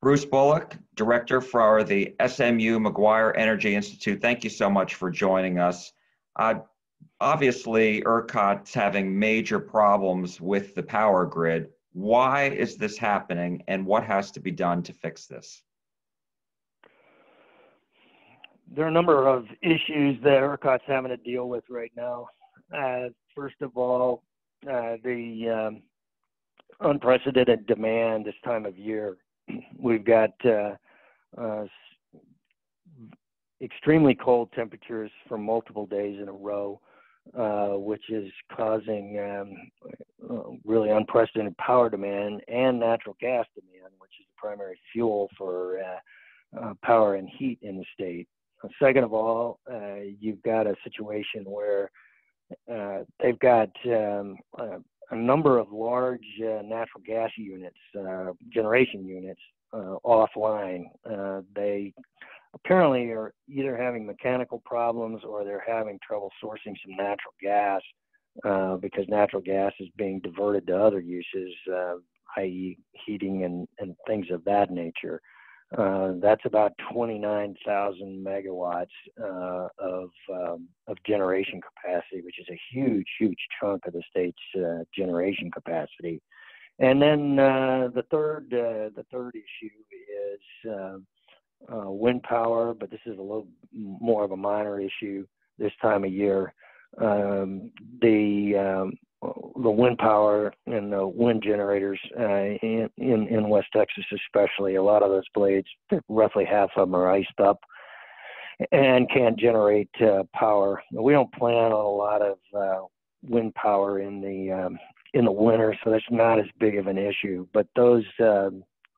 Bruce Bullock, Director for the SMU Maguire Energy Institute. Thank you so much for joining us. Uh, Obviously, ERCOT's having major problems with the power grid. Why is this happening, and what has to be done to fix this? There are a number of issues that ERCOT's having to deal with right now. First of all, the unprecedented demand this time of year. We've got extremely cold temperatures for multiple days in a row, which is causing really unprecedented power demand and natural gas demand, which is the primary fuel for power and heat in the state. Second of all, you've got a situation where they've got a number of large natural gas units, generation units, offline. They apparently are either having mechanical problems or they're having trouble sourcing some natural gas because natural gas is being diverted to other uses, i.e. heating and things of that nature. That's about 29,000 megawatts of generation capacity, which is a huge, huge chunk of the state's generation capacity. And then the third issue is wind power, but this is a little more of a minor issue this time of year. The wind power and the wind generators in West Texas especially, a lot of those blades, roughly half of them are iced up and can't generate power. We don't plan on a lot of wind power in the winter, so that's not as big of an issue. But those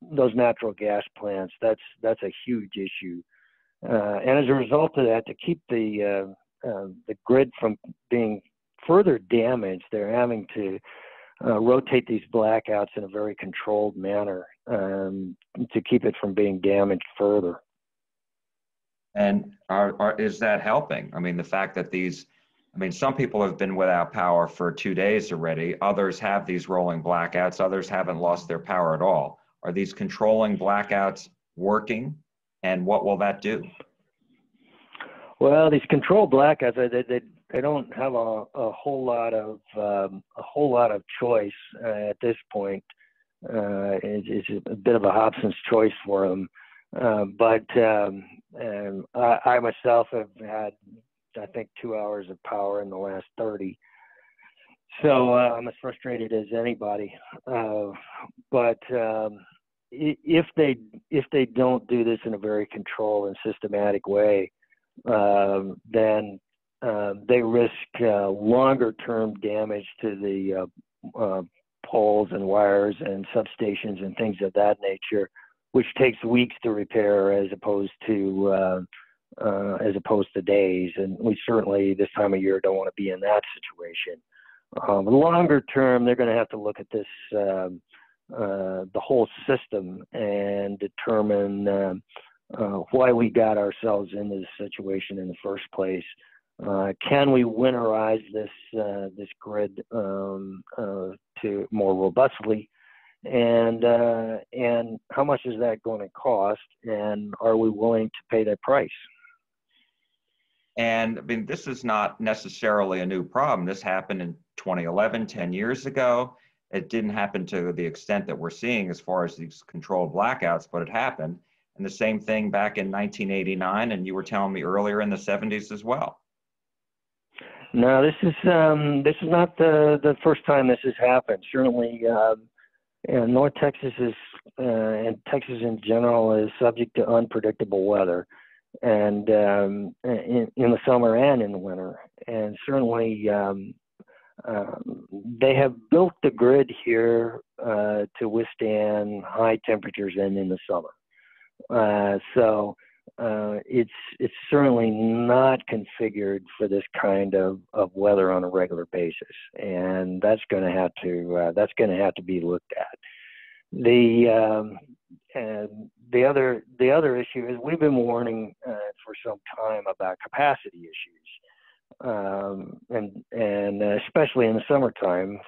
natural gas plants, that's a huge issue. And as a result of that, to keep the grid from being further damaged, they're having to rotate these blackouts in a very controlled manner to keep it from being damaged further. And is that helping? I mean, the fact that some people have been without power for 2 days already. Others have these rolling blackouts. Others haven't lost their power at all. Are these controlling blackouts working? And what will that do? Well, these controlled blackouts, they don't have a whole lot of choice at this point. It's a bit of a Hobson's choice for them. But I myself have had, I think, 2 hours of power in the last 30. So I'm as frustrated as anybody. But if they don't do this in a very controlled and systematic way, then they risk longer-term damage to the poles and wires and substations and things of that nature, which takes weeks to repair as opposed to days. And we certainly this time of year don't want to be in that situation. Longer term, they're going to have to look at this, the whole system, and determine why we got ourselves into this situation in the first place. Can we winterize this grid to more robustly, and how much is that going to cost, and are we willing to pay that price? And I mean, this is not necessarily a new problem. This happened in 2011, 10 years ago. It didn't happen to the extent that we're seeing as far as these controlled blackouts, but it happened. And the same thing back in 1989, and you were telling me earlier in the 70s as well. No, this is not the first time this has happened. Certainly, North Texas is, and Texas in general, is subject to unpredictable weather, and in the summer and in the winter. And certainly, they have built the grid here to withstand high temperatures and in the summer. So it's certainly not configured for this kind of weather on a regular basis, and that's going to have to be looked at. The other issue is we've been warning for some time about capacity issues, and especially in the summertime,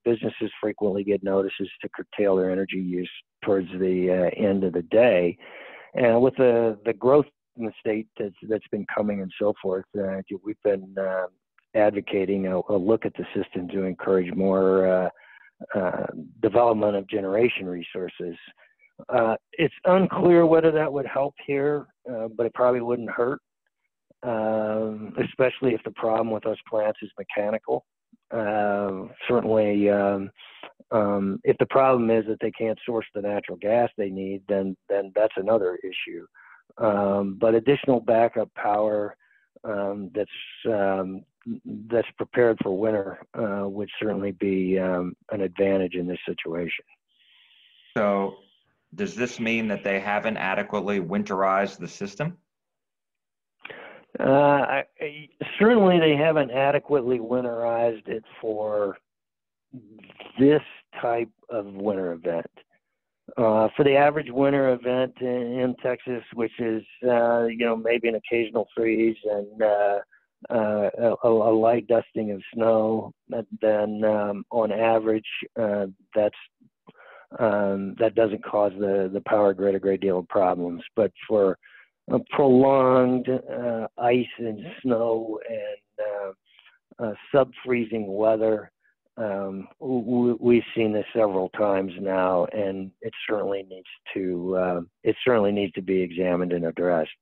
businesses frequently get notices to curtail their energy use towards the end of the day. And with the growth in the state that's been coming and so forth, we've been advocating a look at the system to encourage more development of generation resources. It's unclear whether that would help here, but it probably wouldn't hurt, especially if the problem with those plants is mechanical. Certainly, if the problem is that they can't source the natural gas they need, then that's another issue. But additional backup power that's prepared for winter would certainly be an advantage in this situation. So does this mean that they haven't adequately winterized the system? Certainly they haven't adequately winterized it for this type of winter event. For the average winter event in Texas, which is, maybe an occasional freeze and a light dusting of snow, then on average, that doesn't cause the power grid a great deal of problems. But for prolonged ice and snow and sub-freezing weather, we've seen this several times now, and it certainly needs to be examined and addressed.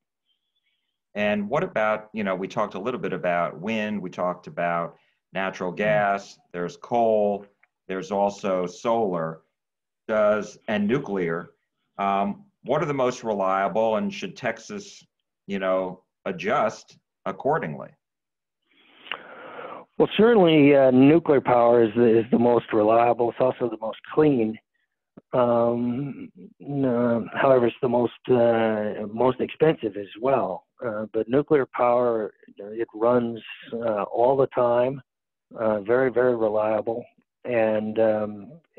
And what about, we talked a little bit about wind, we talked about natural gas, there's coal, there's also solar, and nuclear. What are the most reliable, and should Texas, adjust accordingly? Well, certainly nuclear power is the most reliable. It's also the most clean. However, it's the most expensive as well. But nuclear power, it runs all the time, very, very reliable, and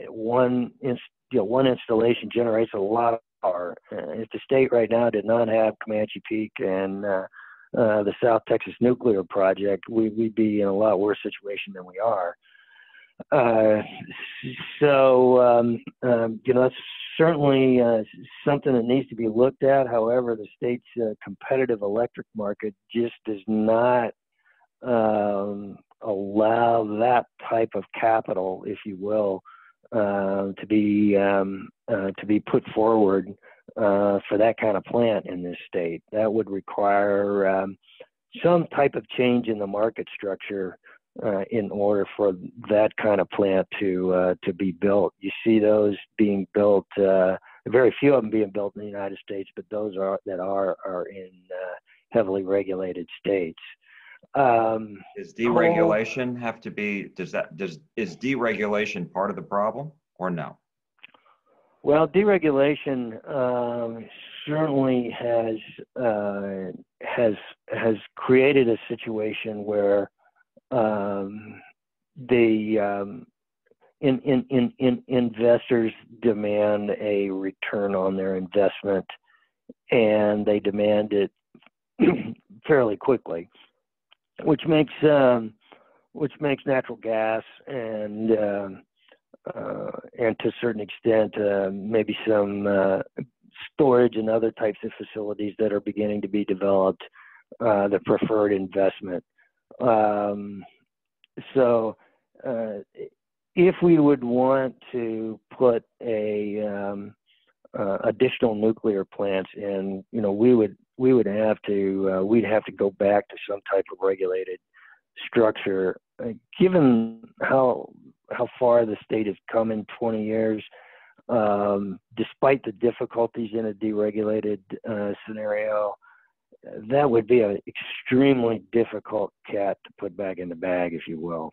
one installation generates a lot of power. If the state right now did not have Comanche Peak and the South Texas nuclear project, we'd be in a lot worse situation than we are. That's certainly something that needs to be looked at. However, the state's competitive electric market just does not allow that type of capital, if you will, to be put forward for that kind of plant in this state. That would require some type of change in the market structure in order for that kind of plant to be built. You see those being built, very few of them being built in the United States, but those are in heavily regulated states. Does deregulation have to be, is deregulation part of the problem or no? Well, deregulation certainly has created a situation where investors demand a return on their investment, and they demand it fairly quickly, which makes natural gas and to a certain extent maybe some storage and other types of facilities that are beginning to be developed the preferred investment. If we would want to put additional nuclear plants in, we'd have to go back to some type of regulated structure. Given how far the state has come in 20 years, despite the difficulties in a deregulated scenario, that would be an extremely difficult cat to put back in the bag, if you will.